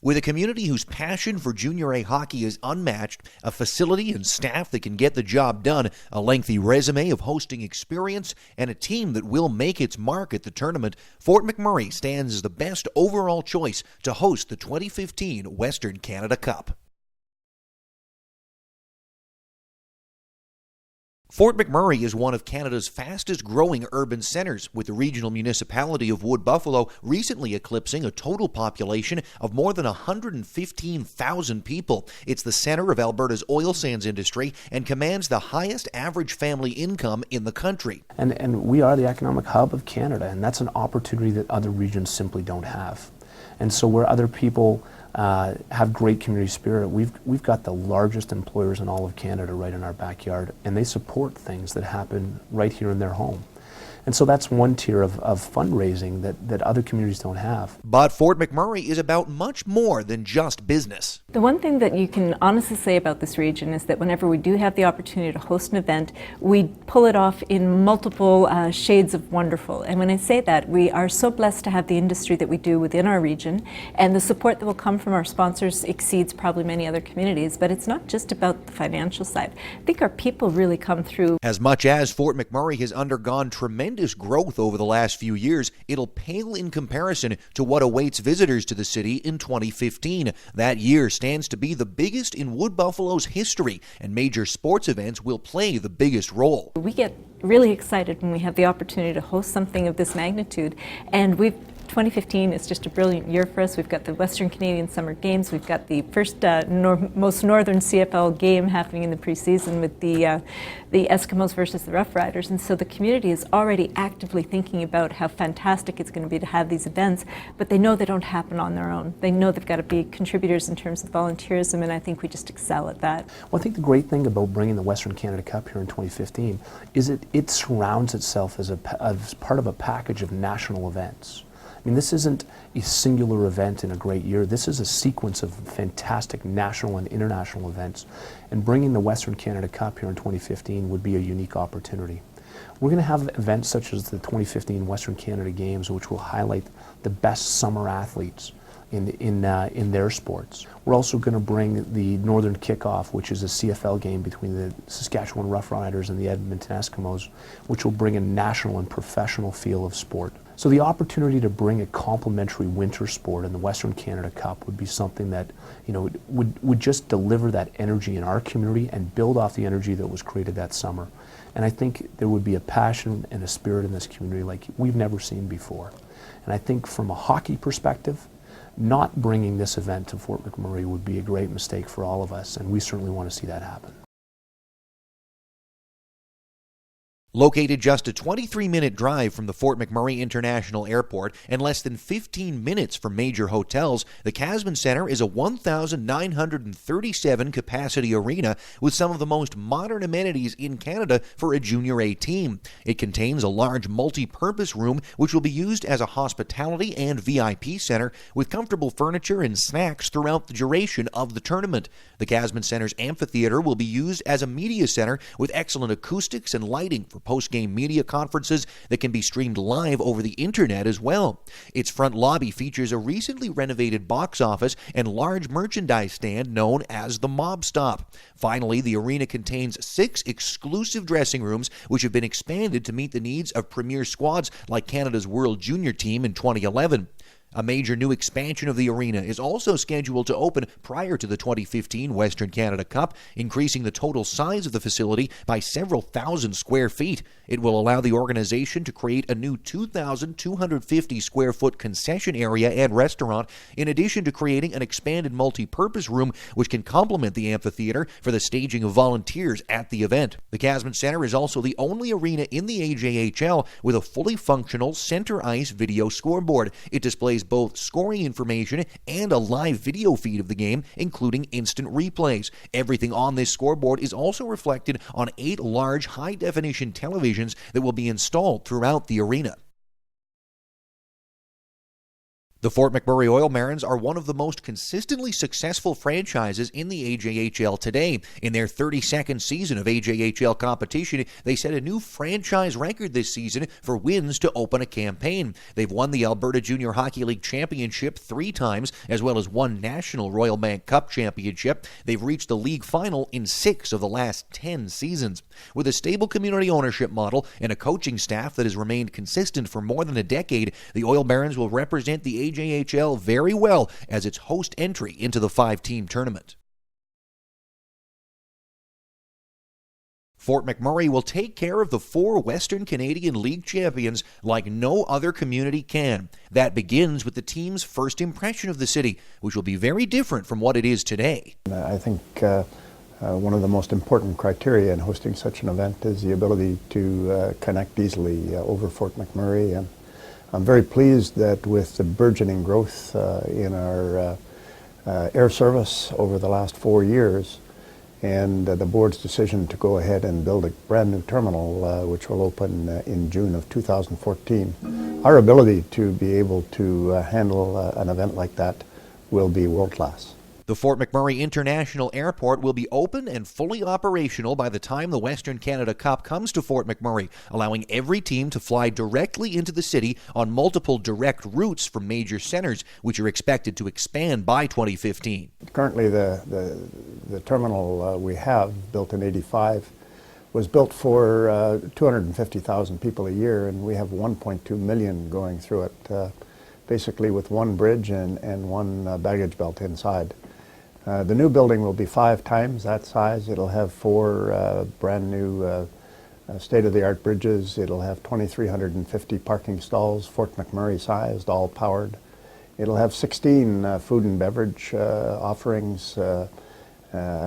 With a community whose passion for Junior A hockey is unmatched, a facility and staff that can get the job done, a lengthy resume of hosting experience, and a team that will make its mark at the tournament, Fort McMurray stands as the best overall choice to host the 2015 Western Canada Cup. Fort McMurray is one of Canada's fastest-growing urban centres, with the regional municipality of Wood Buffalo recently eclipsing a total population of more than 115,000 people. It's the centre of Alberta's oil sands industry and commands the highest average family income in the country. And we are the economic hub of Canada, and that's an opportunity that other regions simply don't have. And so where other people have great community spirit, we've got the largest employers in all of Canada right in our backyard, and they support things that happen right here in their home. And so that's one tier of fundraising that other communities don't have. But Fort McMurray is about much more than just business. The one thing that you can honestly say about this region is that whenever we do have the opportunity to host an event, we pull it off in multiple shades of wonderful. And when I say that, we are so blessed to have the industry that we do within our region, and the support that will come from our sponsors exceeds probably many other communities. But it's not just about the financial side. I think our people really come through. As much as Fort McMurray has undergone tremendous growth over the last few years, it'll pale in comparison to what awaits visitors to the city in 2015. That year stands to be the biggest in Wood Buffalo's history, and major sports events will play the biggest role. We get really excited when we have the opportunity to host something of this magnitude, and 2015 is just a brilliant year for us. We've got the Western Canadian Summer Games. We've got the first most northern CFL game happening in the preseason with the Eskimos versus the Rough Riders. And so the community is already actively thinking about how fantastic it's going to be to have these events, but they know they don't happen on their own. They know they've got to be contributors in terms of volunteerism, and I think we just excel at that. Well, I think the great thing about bringing the Western Canada Cup here in 2015 is it surrounds itself as part of a package of national events. I mean, this isn't a singular event in a great year. This is a sequence of fantastic national and international events. And bringing the Western Canada Cup here in 2015 would be a unique opportunity. We're going to have events such as the 2015 Western Canada Games, which will highlight the best summer athletes in their sports. We're also going to bring the Northern Kickoff, which is a CFL game between the Saskatchewan Roughriders and the Edmonton Eskimos, which will bring a national and professional feel of sport. So the opportunity to bring a complementary winter sport in the Western Canada Cup would be something that, you know, would just deliver that energy in our community and build off the energy that was created that summer. And I think there would be a passion and a spirit in this community like we've never seen before. And I think from a hockey perspective, not bringing this event to Fort McMurray would be a great mistake for all of us, and we certainly want to see that happen. Located just a 23-minute drive from the Fort McMurray International Airport and less than 15 minutes from major hotels, the Casman Centre is a 1,937-capacity arena with some of the most modern amenities in Canada for a Junior A team. It contains a large multi-purpose room which will be used as a hospitality and VIP centre with comfortable furniture and snacks throughout the duration of the tournament. The Casman Centre's amphitheatre will be used as a media centre with excellent acoustics and lighting for post-game media conferences that can be streamed live over the internet as well. Its front lobby features a recently renovated box office and large merchandise stand known as the Mob Stop. Finally, the arena contains 6 exclusive dressing rooms which have been expanded to meet the needs of premier squads like Canada's World Junior Team in 2011. A major new expansion of the arena is also scheduled to open prior to the 2015 Western Canada Cup, increasing the total size of the facility by several thousand square feet. It will allow the organization to create a new 2,250 square foot concession area and restaurant, in addition to creating an expanded multi-purpose room which can complement the amphitheater for the staging of volunteers at the event. The Casman Centre is also the only arena in the AJHL with a fully functional center ice video scoreboard. It displays both scoring information and a live video feed of the game, including instant replays. Everything on this scoreboard is also reflected on 8 large high-definition televisions that will be installed throughout the arena. The Fort McMurray Oil Barons are one of the most consistently successful franchises in the AJHL today. In their 32nd season of AJHL competition, they set a new franchise record this season for wins to open a campaign. They've won the Alberta Junior Hockey League Championship 3 times, as well as one National Royal Bank Cup Championship. They've reached the league final in 6 of the last 10 seasons. With a stable community ownership model and a coaching staff that has remained consistent for more than a decade, the Oil Barons will represent the AJHL very well as its host entry into the 5-team tournament. Fort McMurray will take care of the 4 Western Canadian League champions like no other community can. That begins with the team's first impression of the city, which will be very different from what it is today. I think one of the most important criteria in hosting such an event is the ability to connect easily over Fort McMurray. And I'm very pleased that with the burgeoning growth in our air service over the last 4 years, and the board's decision to go ahead and build a brand new terminal which will open in June of 2014, our ability to be able to handle an event like that will be world-class. The Fort McMurray International Airport will be open and fully operational by the time the Western Canada Cup comes to Fort McMurray, allowing every team to fly directly into the city on multiple direct routes from major centers, which are expected to expand by 2015. Currently, the terminal we have, built in '85, was built for 250,000 people a year, and we have 1.2 million going through it, basically with one bridge and one baggage belt inside. The new building will be 5 times that size. It'll have 4 brand new state-of-the-art bridges. It'll have 2,350 parking stalls, Fort McMurray sized, all powered. It'll have 16 food and beverage offerings, a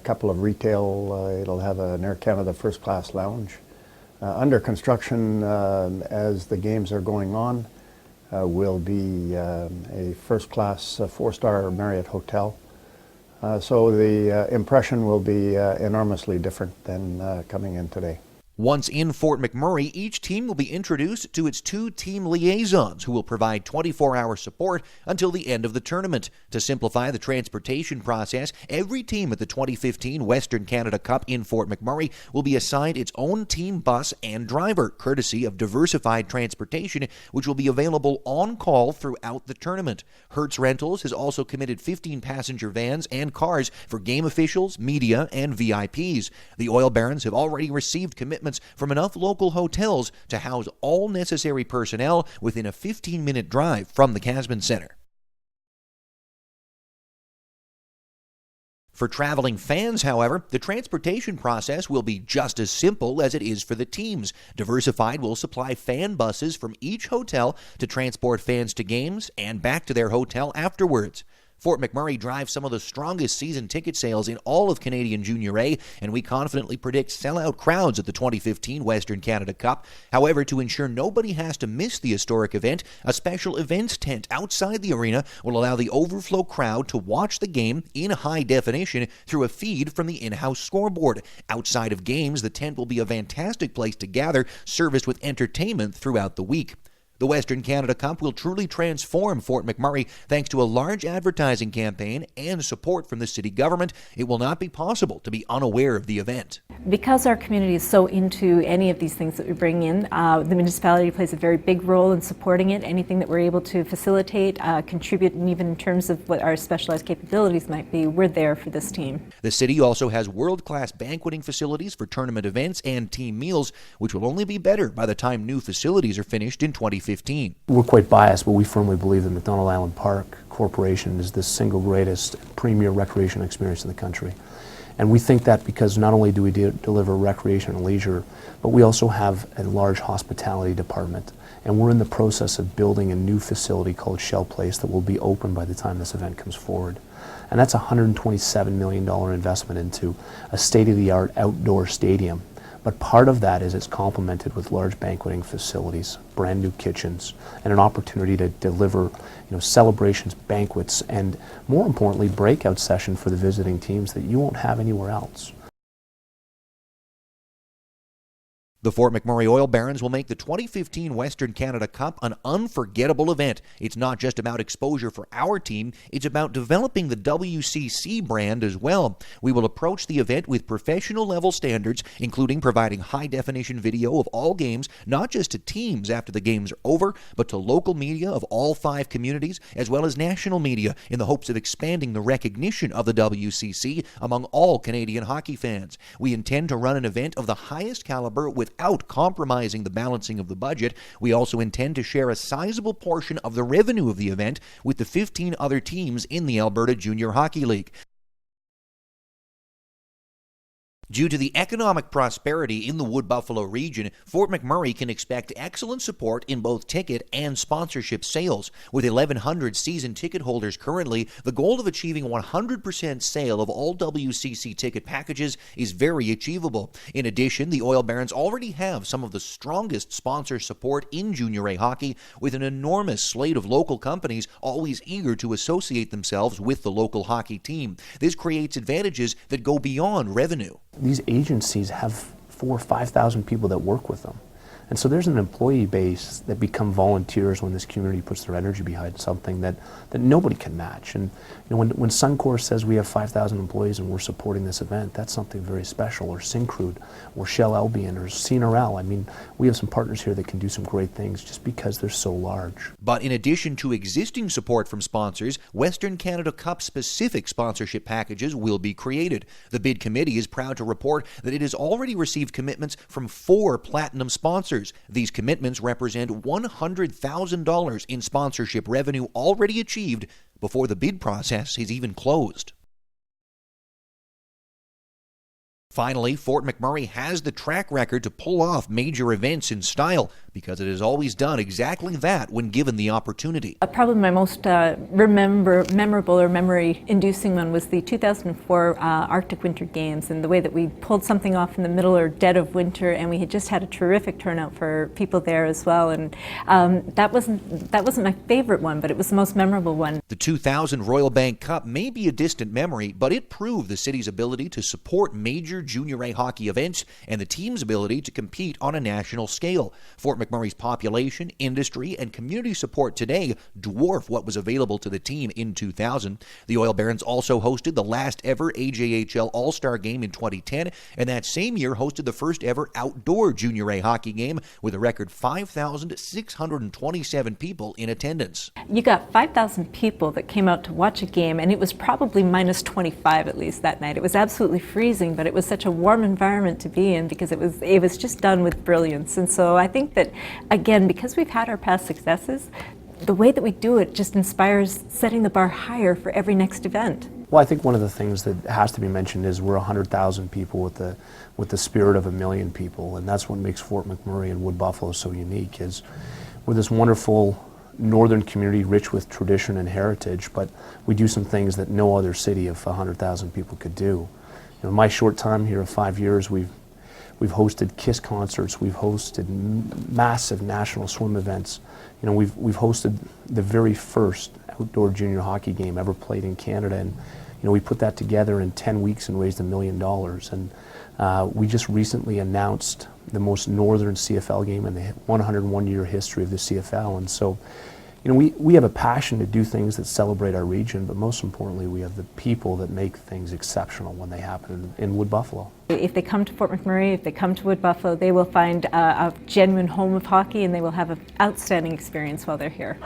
couple of retail. It'll have an Air Canada first class lounge. Under construction as the games are going on will be a first class 4-star Marriott hotel. So the impression will be enormously different than coming in today. Once in Fort McMurray, each team will be introduced to its 2 team liaisons who will provide 24-hour support until the end of the tournament. To simplify the transportation process, every team at the 2015 Western Canada Cup in Fort McMurray will be assigned its own team bus and driver, courtesy of Diversified Transportation, which will be available on call throughout the tournament. Hertz Rentals has also committed 15 passenger vans and cars for game officials, media, and VIPs. The Oil Barons have already received commitments from enough local hotels to house all necessary personnel within a 15-minute drive from the Casman Center. For traveling fans, however, the transportation process will be just as simple as it is for the teams. Diversified will supply fan buses from each hotel to transport fans to games and back to their hotel afterwards. Fort McMurray drives some of the strongest season ticket sales in all of Canadian Junior A, and we confidently predict sellout crowds at the 2015 Western Canada Cup. However, to ensure nobody has to miss the historic event, a special events tent outside the arena will allow the overflow crowd to watch the game in high definition through a feed from the in-house scoreboard. Outside of games, the tent will be a fantastic place to gather, serviced with entertainment throughout the week. The Western Canada Cup will truly transform Fort McMurray thanks to a large advertising campaign and support from the city government. It will not be possible to be unaware of the event. Because our community is so into any of these things that we bring in, the municipality plays a very big role in supporting it. Anything that we're able to facilitate, contribute, and even in terms of what our specialized capabilities might be, we're there for this team. The city also has world-class banqueting facilities for tournament events and team meals, which will only be better by the time new facilities are finished in 2015. We're quite biased, but we firmly believe that McDonald Island Park Corporation is the single greatest premier recreation experience in the country. And we think that because not only do we deliver recreation and leisure, but we also have a large hospitality department. And we're in the process of building a new facility called Shell Place that will be open by the time this event comes forward. And that's a $127 million investment into a state-of-the-art outdoor stadium. But part of that is it's complemented with large banqueting facilities, brand new kitchens, and an opportunity to deliver, celebrations, banquets, and more importantly, breakout session for the visiting teams that you won't have anywhere else. The Fort McMurray Oil Barons will make the 2015 Western Canada Cup an unforgettable event. It's not just about exposure for our team, it's about developing the WCC brand as well. We will approach the event with professional level standards, including providing high-definition video of all games, not just to teams after the games are over, but to local media of all 5 communities, as well as national media, in the hopes of expanding the recognition of the WCC among all Canadian hockey fans. We intend to run an event of the highest caliber without compromising the balancing of the budget. We also intend to share a sizable portion of the revenue of the event with the 15 other teams in the Alberta Junior Hockey League. Due to the economic prosperity in the Wood Buffalo region, Fort McMurray can expect excellent support in both ticket and sponsorship sales. With 1,100 season ticket holders currently, the goal of achieving 100% sale of all WCC ticket packages is very achievable. In addition, the Oil Barons already have some of the strongest sponsor support in Junior A hockey, with an enormous slate of local companies always eager to associate themselves with the local hockey team. This creates advantages that go beyond revenue. These agencies have 4,000 or 5,000 people that work with them. And so there's an employee base that become volunteers when this community puts their energy behind something that nobody can match. And when Suncor says we have 5,000 employees and we're supporting this event, that's something very special. Or Syncrude, or Shell Albion, or CNRL. I mean, we have some partners here that can do some great things just because they're so large. But in addition to existing support from sponsors, Western Canada Cup specific sponsorship packages will be created. The bid committee is proud to report that it has already received commitments from 4 platinum sponsors. These commitments represent $100,000 in sponsorship revenue already achieved before the bid process is even closed. Finally, Fort McMurray has the track record to pull off major events in style because it has always done exactly that when given the opportunity. Probably my most memorable or memory-inducing one was the 2004 Arctic Winter Games, and the way that we pulled something off in the middle or dead of winter, and we had just had a terrific turnout for people there as well. And that wasn't my favorite one, but it was the most memorable one. The 2000 Royal Bank Cup may be a distant memory, but it proved the city's ability to support major Junior A hockey events and the team's ability to compete on a national scale. Fort McMurray's population, industry, and community support today dwarf what was available to the team in 2000. The Oil Barons also hosted the last ever AJHL All-Star Game in 2010, and that same year hosted the first ever outdoor Junior A hockey game with a record 5,627 people in attendance. You got 5,000 people that came out to watch a game, and it was probably minus 25 at least that night. It was absolutely freezing, but it was such a warm environment to be in because it was just done with brilliance. And so I think that, again, because we've had our past successes, the way that we do it just inspires setting the bar higher for every next event. Well, I think one of the things that has to be mentioned is we're 100,000 people with the spirit of 1 million people, and that's what makes Fort McMurray and Wood Buffalo so unique. Is we're this wonderful northern community rich with tradition and heritage, but we do some things that no other city of 100,000 people could do. In my short time here of 5 years, we've hosted KISS concerts, we've hosted massive national swim events. We've hosted the very first outdoor junior hockey game ever played in Canada, and we put that together in 10 weeks and raised $1 million. And we just recently announced the most northern CFL game in the 101-year history of the CFL. And so, we have a passion to do things that celebrate our region, but most importantly, we have the people that make things exceptional when they happen in Wood Buffalo. If they come to Fort McMurray, if they come to Wood Buffalo, they will find a genuine home of hockey, and they will have an outstanding experience while they're here.